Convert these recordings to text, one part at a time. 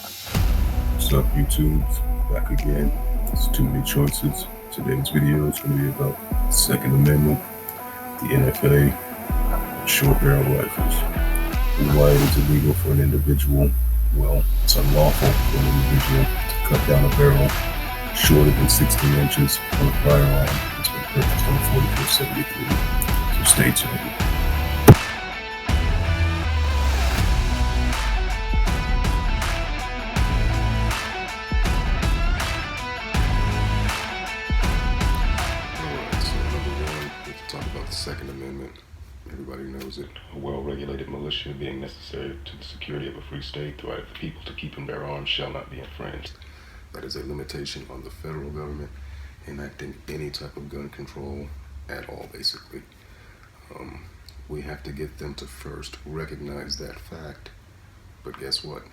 What's up, YouTube? Back again. It's too many choices. Today's video is going to be about the Second Amendment, the NFA, and short barrel rifles. And why it is illegal for an individual. Well, it's unlawful for an individual to cut down a barrel shorter than 16 inches on a firearm that's been purchased on a 4473. So stay tuned. Talk about the Second Amendment. Everybody knows it. A well-regulated militia being necessary to the security of a free state, the right of the people to keep and bear arms shall not be infringed. That is a limitation on the federal government enacting any type of gun control at all, basically. We have to get them to first recognize that fact. But guess what?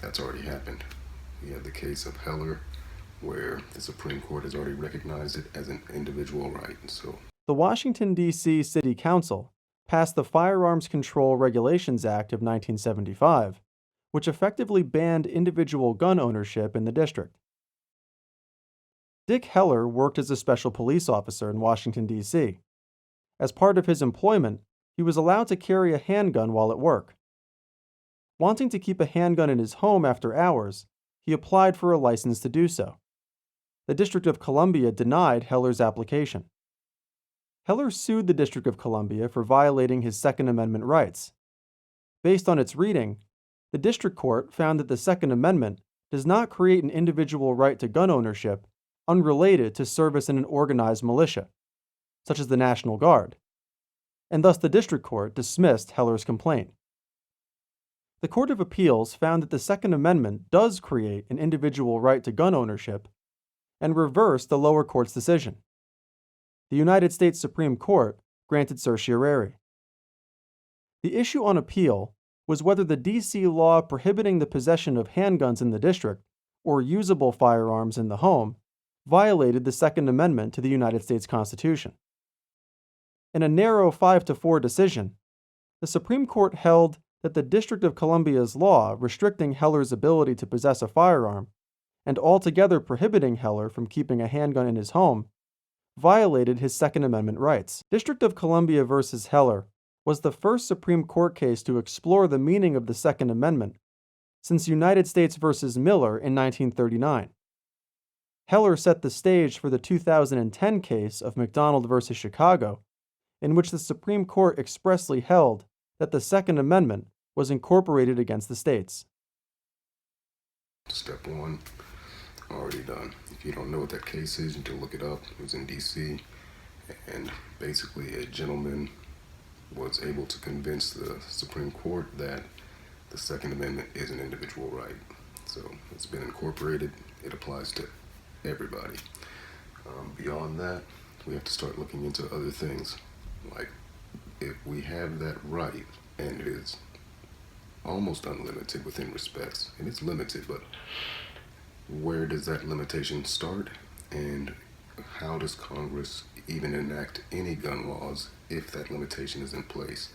That's already happened. We have the case of Heller, where the Supreme Court has already recognized it as an individual right. So the Washington, D.C. City Council passed the Firearms Control Regulations Act of 1975, which effectively banned individual gun ownership in the district. Dick Heller worked as a special police officer in Washington, D.C. As part of his employment, he was allowed to carry a handgun while at work. Wanting to keep a handgun in his home after hours, he applied for a license to do so. The District of Columbia denied Heller's application. Heller sued the District of Columbia for violating his Second Amendment rights. Based on its reading, the District Court found that the Second Amendment does not create an individual right to gun ownership unrelated to service in an organized militia, such as the National Guard, and thus the District Court dismissed Heller's complaint. The Court of Appeals found that the Second Amendment does create an individual right to gun ownership and reversed the lower court's decision. The United States Supreme Court granted certiorari. The issue on appeal was whether the D.C. law prohibiting the possession of handguns in the district or usable firearms in the home violated the Second Amendment to the United States Constitution. In a narrow 5-4 decision, the Supreme Court held that the District of Columbia's law restricting Heller's ability to possess a firearm and altogether prohibiting Heller from keeping a handgun in his home violated his Second Amendment rights. District of Columbia v. Heller was the first Supreme Court case to explore the meaning of the Second Amendment since United States v. Miller in 1939. Heller set the stage for the 2010 case of McDonald v. Chicago, in which the Supreme Court expressly held that the Second Amendment was incorporated against the states. Step 1, already done. If you don't know what that case is, you can look it up. It was in D.C., and basically a gentleman was able to convince the Supreme Court that the Second Amendment is an individual right. So it's been incorporated. It applies to everybody. Beyond that, we have to start looking into other things. Like, if we have that right, and it is almost unlimited within respects, and it's limited, but where does that limitation start, and how does Congress even enact any gun laws if that limitation is in place?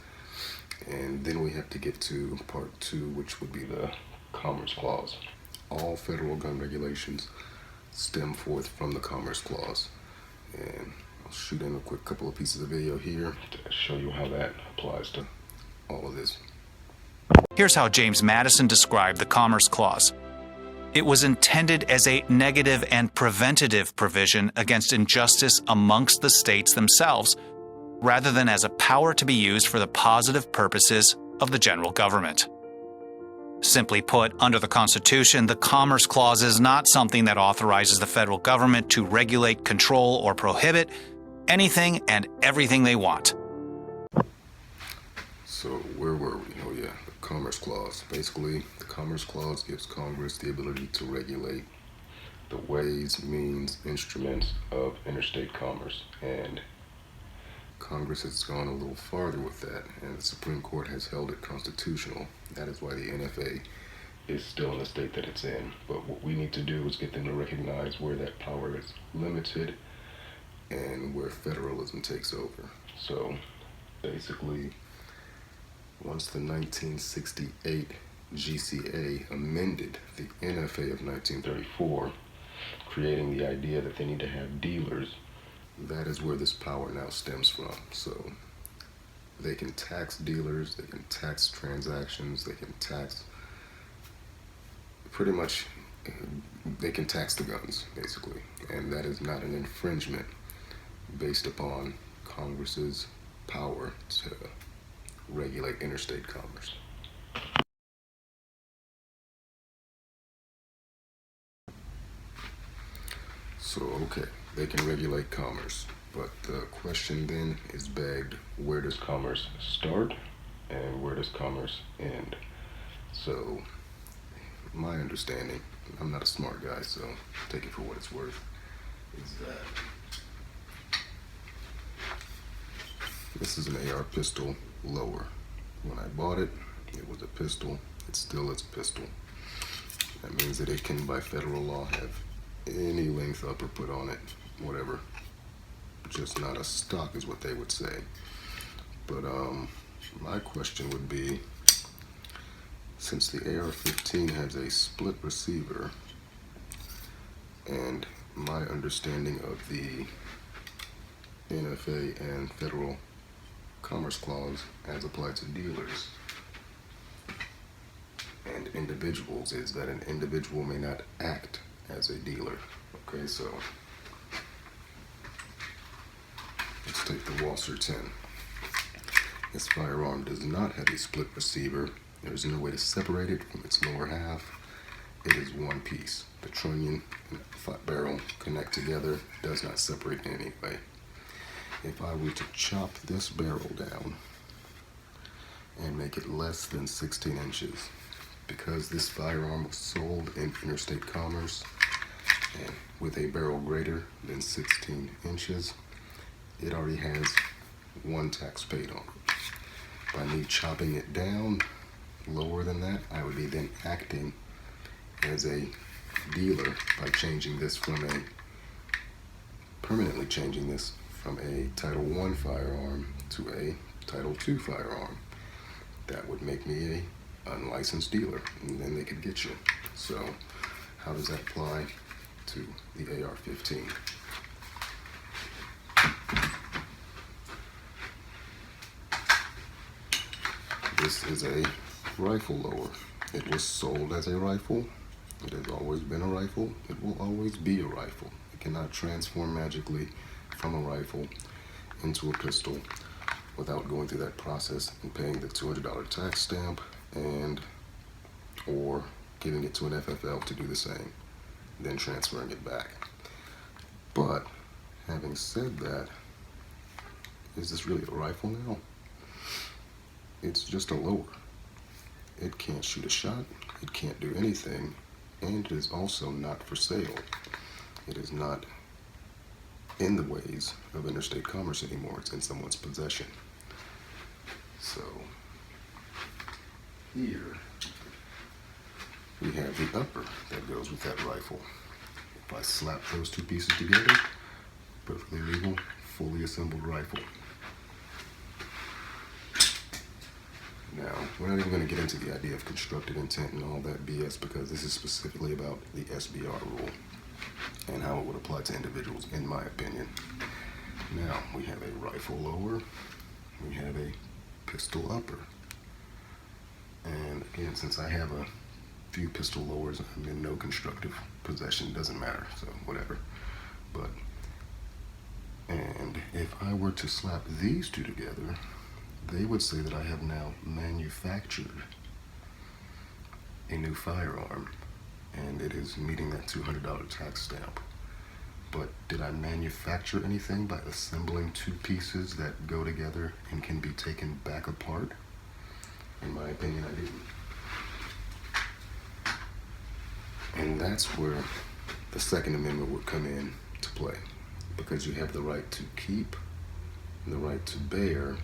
And then we have to get to part 2, which would be the Commerce Clause. All federal gun regulations stem forth from the Commerce Clause, and I'll shoot in a quick couple of pieces of video here to show you how that applies to all of this. Here's how James Madison described the Commerce Clause. It was intended as a negative and preventative provision against injustice amongst the states themselves, rather than as a power to be used for the positive purposes of the general government. Simply put, under the Constitution, the Commerce Clause is not something that authorizes the federal government to regulate, control, or prohibit anything and everything they want. So where were we? Oh yeah, the Commerce Clause. Basically, the Commerce Clause gives Congress the ability to regulate the ways, means, instruments of interstate commerce. And Congress has gone a little farther with that, and the Supreme Court has held it constitutional. That is why the NFA is still in the state that it's in. But what we need to do is get them to recognize where that power is limited and where federalism takes over. So basically, once the 1968 GCA amended the NFA of 1934, creating the idea that they need to have dealers, that is where this power now stems from. So they can tax dealers, they can tax transactions, they can tax pretty much, they can tax the guns, basically. And that is not an infringement based upon Congress's power to regulate interstate commerce. So, okay, they can regulate commerce, but the question then is begged, where does commerce start and where does commerce end? So, my understanding, I'm not a smart guy, so take it for what it's worth, is that this is an AR pistol lower. When I bought it, it was a pistol. It still is a pistol. That means that it can, by federal law, have any length upper put on it, whatever. Just not a stock is what they would say. But my question would be, since the AR-15 has a split receiver, and my understanding of the NFA and Federal Commerce Clause as applied to dealers and individuals is that an individual may not act as a dealer. Okay, so let's take the Walser 10. This firearm does not have a split receiver. There is no way to separate it from its lower half. It is one piece. The trunnion and flat barrel connect together, does not separate in any way. If I were to chop this barrel down and make it less than 16 inches, because this firearm was sold in interstate commerce and with a barrel greater than 16 inches, it already has one tax paid on it. By me chopping it down lower than that, I would be then acting as a dealer by changing this from permanently changing this from a Title I firearm to a Title II firearm. That would make me a unlicensed dealer, and then they could get you. So how does that apply to the AR-15? This is a rifle lower. It was sold as a rifle. It has always been a rifle. It will always be a rifle. It cannot transform magically from a rifle into a pistol without going through that process and paying the $200 tax stamp or giving it to an FFL to do the same, then transferring it back. But having said that, is this really a rifle now? It's just a lower. It can't shoot a shot, it can't do anything, and it is also not for sale. It is not in the ways of interstate commerce anymore. It's in someone's possession. So here we have the upper that goes with that rifle. If I slap those two pieces together, perfectly legal, fully assembled rifle. Now, we're not even going to get into the idea of constructed intent and all that BS, because this is specifically about the SBR rule and how it would apply to individuals, in my opinion. Now, we have a rifle lower, we have a pistol upper. And again, since I have a few pistol lowers, I'm in no constructive possession, doesn't matter, so whatever. And if I were to slap these two together, they would say that I have now manufactured a new firearm, and it is meeting that $200 tax stamp. But did I manufacture anything by assembling two pieces that go together and can be taken back apart? In my opinion, I didn't. And that's where the Second Amendment would come in to play, because you have the right to keep, the right to bear,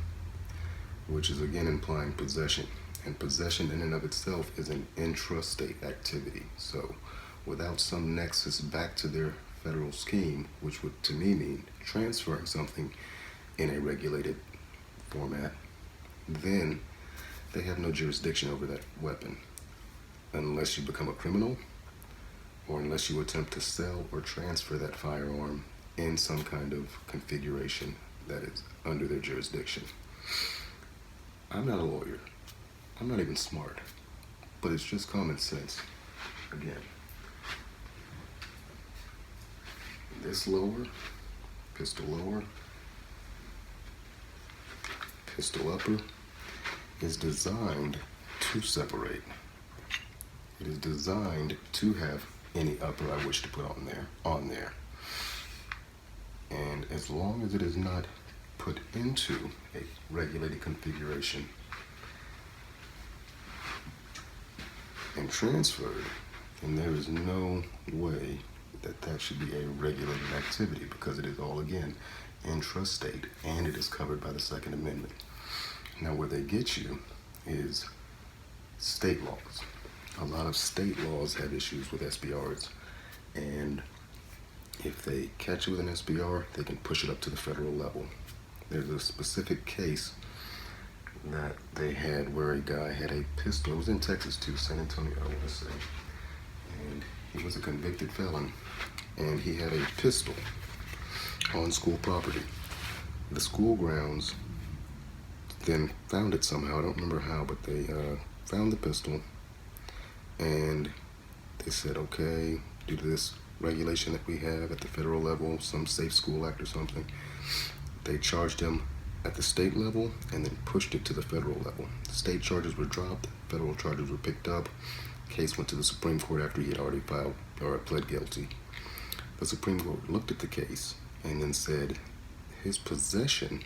which is again implying possession. And possession in and of itself is an intrastate activity. So without some nexus back to their federal scheme, which would to me mean transferring something in a regulated format, then they have no jurisdiction over that weapon. unless you become a criminal or unless you attempt to sell or transfer that firearm in some kind of configuration that is under their jurisdiction. I'm not a lawyer. I'm not even smart, but it's just common sense. Again, this lower, pistol upper is designed to separate. It is designed to have any upper I wish to put on there. And as long as it is not put into a regulated configuration and transferred, then there is no way that should be a regulated activity, because it is all, again, intrastate, and it is covered by the Second Amendment. Now, where they get you is state laws. A lot of state laws have issues with SBRs, and if they catch you with an SBR, they can push it up to the federal level. There's a specific case that they had where a guy had a pistol. It was in Texas too, San Antonio, I want to say. And he was a convicted felon, and he had a pistol on school property. The school grounds then found it somehow. I don't remember how, but they found the pistol, and they said, okay, due to this regulation that we have at the federal level, some Safe School Act or something, they charged him at the state level and then pushed it to the federal level. The state charges were dropped, federal charges were picked up. Case went to the Supreme Court after he had already filed or pled guilty. The Supreme Court looked at the case and then said his possession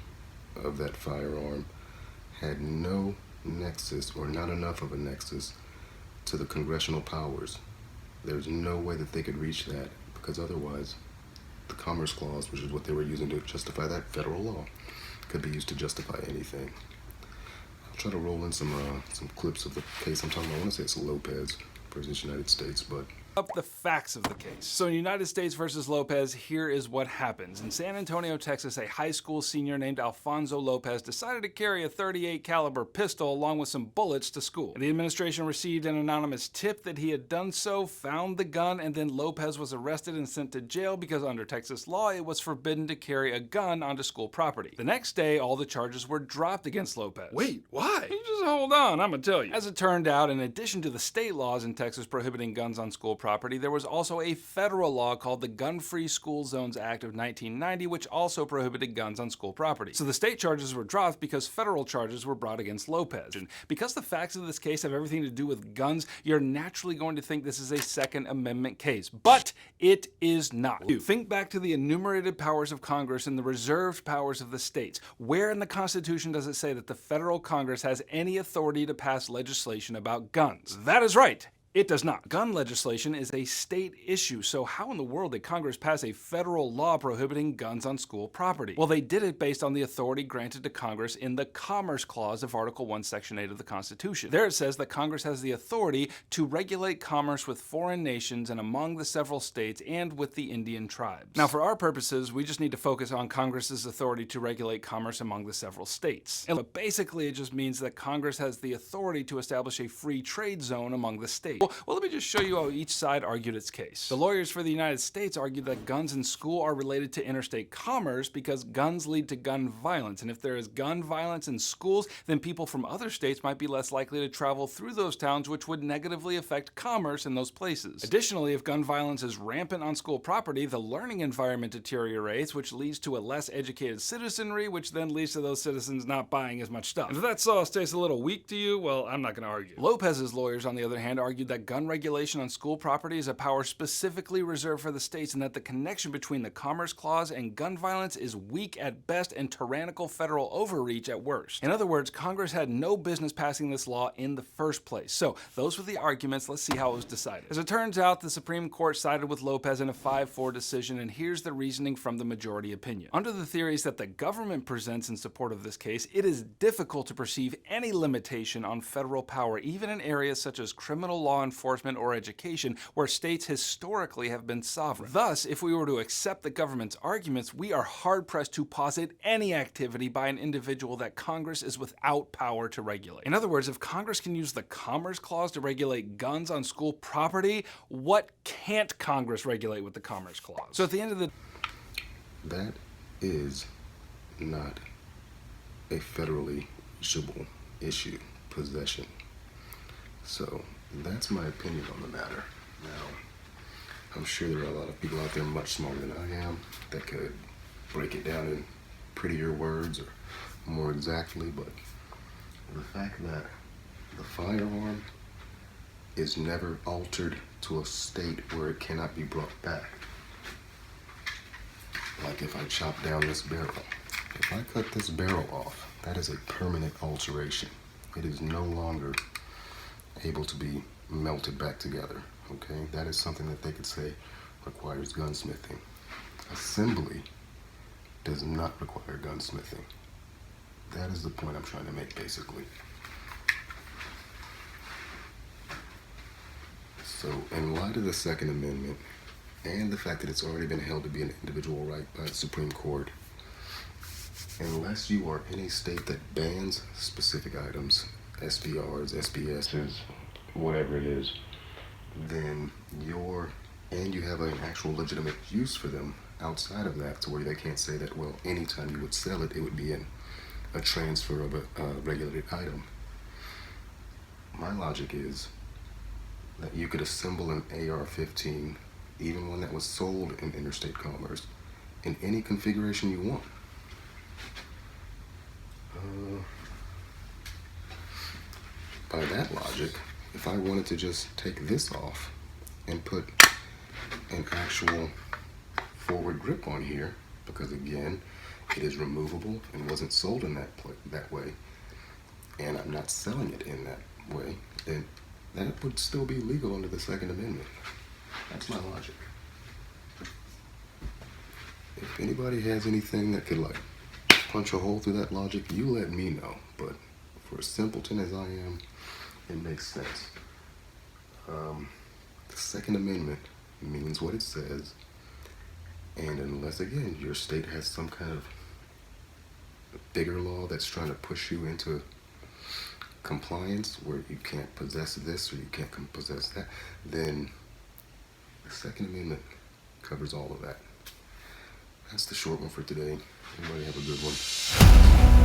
of that firearm had no nexus, or not enough of a nexus, to the congressional powers. There's no way that they could reach that, because otherwise the Commerce Clause, which is what they were using to justify that federal law, could be used to justify anything. I'll try to roll in some clips of the case I'm talking about. I want to say it's Lopez versus United States, but Up the facts of the case. So in United States versus Lopez, here is what happens. In San Antonio, Texas, a high school senior named Alfonso Lopez decided to carry a .38 caliber pistol along with some bullets to school. The administration received an anonymous tip that he had done so, found the gun, and then Lopez was arrested and sent to jail because under Texas law, it was forbidden to carry a gun onto school property. The next day, all the charges were dropped against Lopez. Wait, why? You just hold on, I'm gonna tell you. As it turned out, in addition to the state laws in Texas prohibiting guns on school property, there was also a federal law called the Gun-Free School Zones Act of 1990, which also prohibited guns on school property. So the state charges were dropped because federal charges were brought against Lopez. And because the facts of this case have everything to do with guns, you're naturally going to think this is a Second Amendment case. But it is not. Think back to the enumerated powers of Congress and the reserved powers of the states. Where in the Constitution does it say that the federal Congress has any authority to pass legislation about guns? That is right. It does not. Gun legislation is a state issue, so how in the world did Congress pass a federal law prohibiting guns on school property? Well, they did it based on the authority granted to Congress in the Commerce Clause of Article 1, Section 8 of the Constitution. There it says that Congress has the authority to regulate commerce with foreign nations and among the several states and with the Indian tribes. Now, for our purposes, we just need to focus on Congress's authority to regulate commerce among the several states. But basically, it just means that Congress has the authority to establish a free trade zone among the states. Well, let me just show you how each side argued its case. The lawyers for the United States argued that guns in school are related to interstate commerce because guns lead to gun violence. And if there is gun violence in schools, then people from other states might be less likely to travel through those towns, which would negatively affect commerce in those places. Additionally, if gun violence is rampant on school property, the learning environment deteriorates, which leads to a less educated citizenry, which then leads to those citizens not buying as much stuff. If that sauce tastes a little weak to you, well, I'm not going to argue. Lopez's lawyers, on the other hand, argued that gun regulation on school property is a power specifically reserved for the states, and that the connection between the Commerce Clause and gun violence is weak at best and tyrannical federal overreach at worst. In other words, Congress had no business passing this law in the first place. So those were the arguments. Let's see how it was decided. As it turns out, the Supreme Court sided with Lopez in a 5-4 decision, and here's the reasoning from the majority opinion. Under the theories that the government presents in support of this case, it is difficult to perceive any limitation on federal power, even in areas such as criminal law law enforcement, or education, where states historically have been sovereign. Thus, if we were to accept the government's arguments, we are hard-pressed to posit any activity by an individual that Congress is without power to regulate. In other words, if Congress can use the Commerce Clause to regulate guns on school property, what can't Congress regulate with the Commerce Clause? So at the end of the... That is not a federally issuable issue, possession. So that's my opinion on the matter. Now, I'm sure there are a lot of people out there much smarter than I am that could break it down in prettier words or more exactly, but the fact that the firearm is never altered to a state where it cannot be brought back. Like if I chop down this barrel, if I cut this barrel off, that is a permanent alteration. It is no longer able to be melted back together, okay? That is something that they could say requires gunsmithing. Assembly does not require gunsmithing. That is the point I'm trying to make, basically. So, in light of the Second Amendment, and the fact that it's already been held to be an individual right by the Supreme Court, unless you are in a state that bans specific items, SBRs, SBSs, whatever it is, then you have an actual legitimate use for them outside of that, to where they can't say that, well, anytime you would sell it, it would be in a transfer of a regulated item. My logic is that you could assemble an AR-15, even one that was sold in interstate commerce, in any configuration you want. By that logic, if I wanted to just take this off and put an actual forward grip on here, because again, it is removable and wasn't sold in that way, and I'm not selling it in that way, then that would still be legal under the Second Amendment. That's my logic. If anybody has anything that could like punch a hole through that logic, you let me know. But for a simpleton as I am, it makes sense. The Second Amendment means what it says, and unless, again, your state has some kind of bigger law that's trying to push you into compliance where you can't possess this or you can't possess that, then the Second Amendment covers all of that. That's the short one for today. Everybody have a good one.